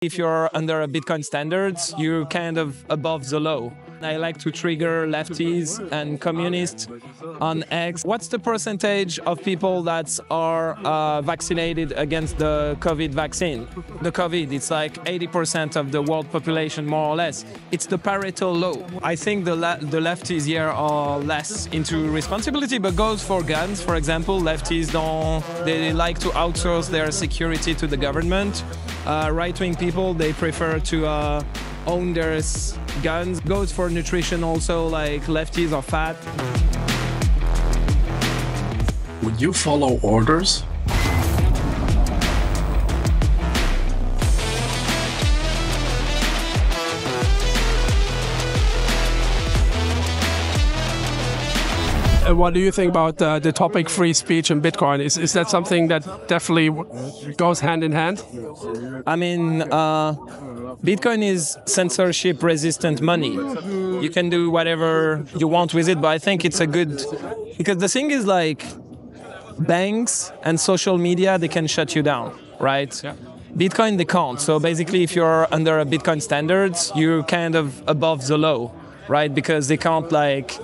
If you're under a Bitcoin standards, you're kind of above the law. I like to trigger lefties and communists on X. What's the percentage of people that are vaccinated against the COVID vaccine? The COVID, it's like 80% of the world population, more or less. It's the Pareto law. I think the lefties here are less into responsibility, but goes for guns. For example, lefties they like to outsource their security to the government. Right-wing people, they prefer to own their guns. Goes for nutrition also, like lefties are fat. Would you follow orders? What do you think about the topic free speech in Bitcoin? Is that something that definitely goes hand in hand? I mean, Bitcoin is censorship-resistant money. You can do whatever you want with it, but I think it's a good... Because the thing is, like, banks and social media, they can shut you down, right? Yeah. Bitcoin, they can't. So basically, if you're under a Bitcoin standards, you're kind of above the law, right? Because they can't, like...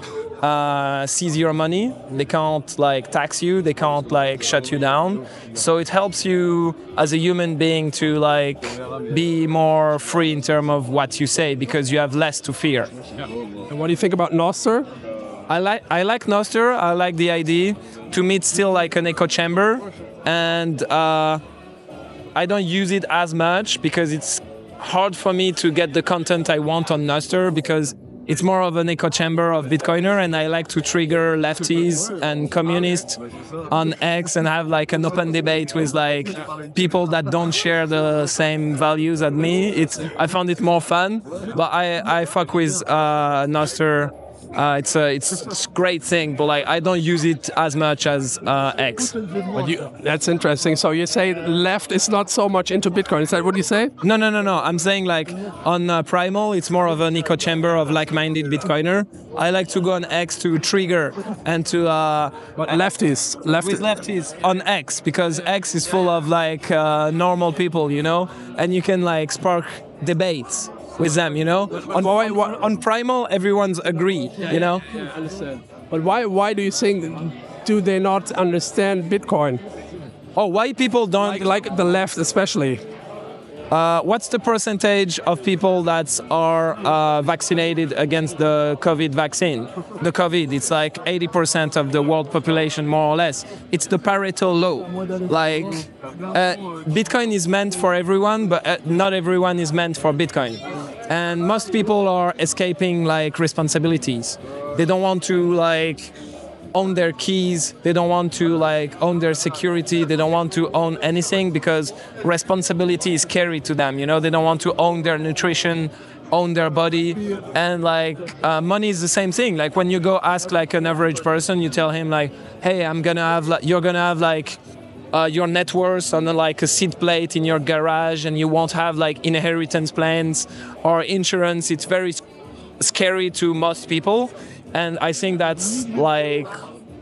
seize your money, they can't like tax you, they can't like shut you down. So it helps you as a human being to like be more free in terms of what you say because you have less to fear. Yeah. And what do you think about Nostr? I like Nostr. I like the idea. To me, it's still like an echo chamber, and I don't use it as much because it's hard for me to get the content I want on Nostr because it's more of an echo chamber of Bitcoiner, and I like to trigger lefties and communists on X and have like an open debate with like people that don't share the same values as me. I found it more fun, but I fuck with Nostr. It's a great thing, but like I don't use it as much as X. But that's interesting. So you say left is not so much into Bitcoin. Is that what you say? No. I'm saying like on Primal, it's more of an echo chamber of like-minded Bitcoiner. I like to go on X to trigger and to but lefties with lefties on X because X is full of like normal people, you know, and you can like spark debates with them, you know. On Primal, everyone's agree, you know. Yeah, I understand. But why do you think do they not understand Bitcoin? Oh, why people don't like the left especially? What's the percentage of people that are vaccinated against the COVID vaccine? The COVID, it's like 80% of the world population, more or less. It's the Pareto law. Like, Bitcoin is meant for everyone, but not everyone is meant for Bitcoin. And most people are escaping like responsibilities. They don't want to like own their keys, they don't want to like own their security, they don't want to own anything because responsibility is carried to them, you know. They don't want to own their nutrition, own their body, and like money is the same thing. Like when you go ask like an average person, you tell him like, hey, you're gonna have like your net worth on like a seat plate in your garage, and you won't have like inheritance plans or insurance. It's very scary to most people. And I think that's like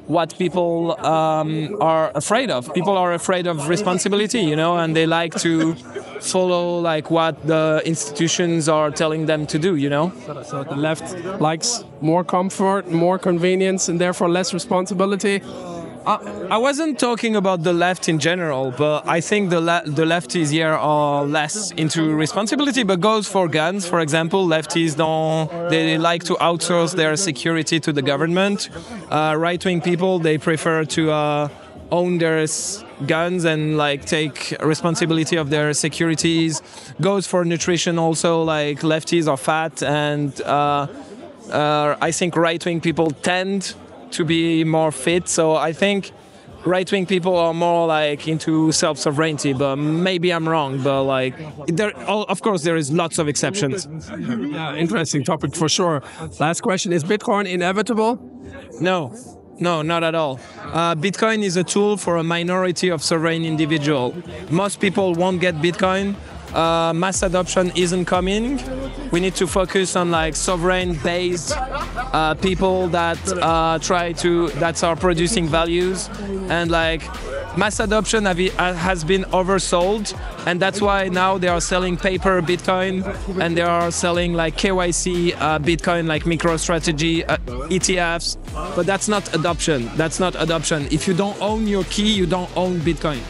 what people are afraid of. People are afraid of responsibility, you know, and they like to follow like what the institutions are telling them to do, you know. So the left likes more comfort, more convenience, and therefore less responsibility. I wasn't talking about the left in general, but I think the lefties here are less into responsibility, but goes for guns. For example, lefties they like to outsource their security to the government. Right-wing people, they prefer to own their guns and like take responsibility of their securities. Goes for nutrition also, like lefties are fat, and I think right-wing people tend to be more fit. So I think right-wing people are more like into self-sovereignty, but maybe I'm wrong. But like, of course, there is lots of exceptions. Yeah, interesting topic for sure. Last question: is Bitcoin inevitable? No, not at all. Bitcoin is a tool for a minority of sovereign individuals. Most people won't get Bitcoin. Mass adoption isn't coming. We need to focus on like sovereign-based people that that are producing values, and like mass adoption has been oversold, and that's why now they are selling paper Bitcoin, and they are selling like KYC Bitcoin, like MicroStrategy ETFs. But that's not adoption. That's not adoption. If you don't own your key, you don't own Bitcoin.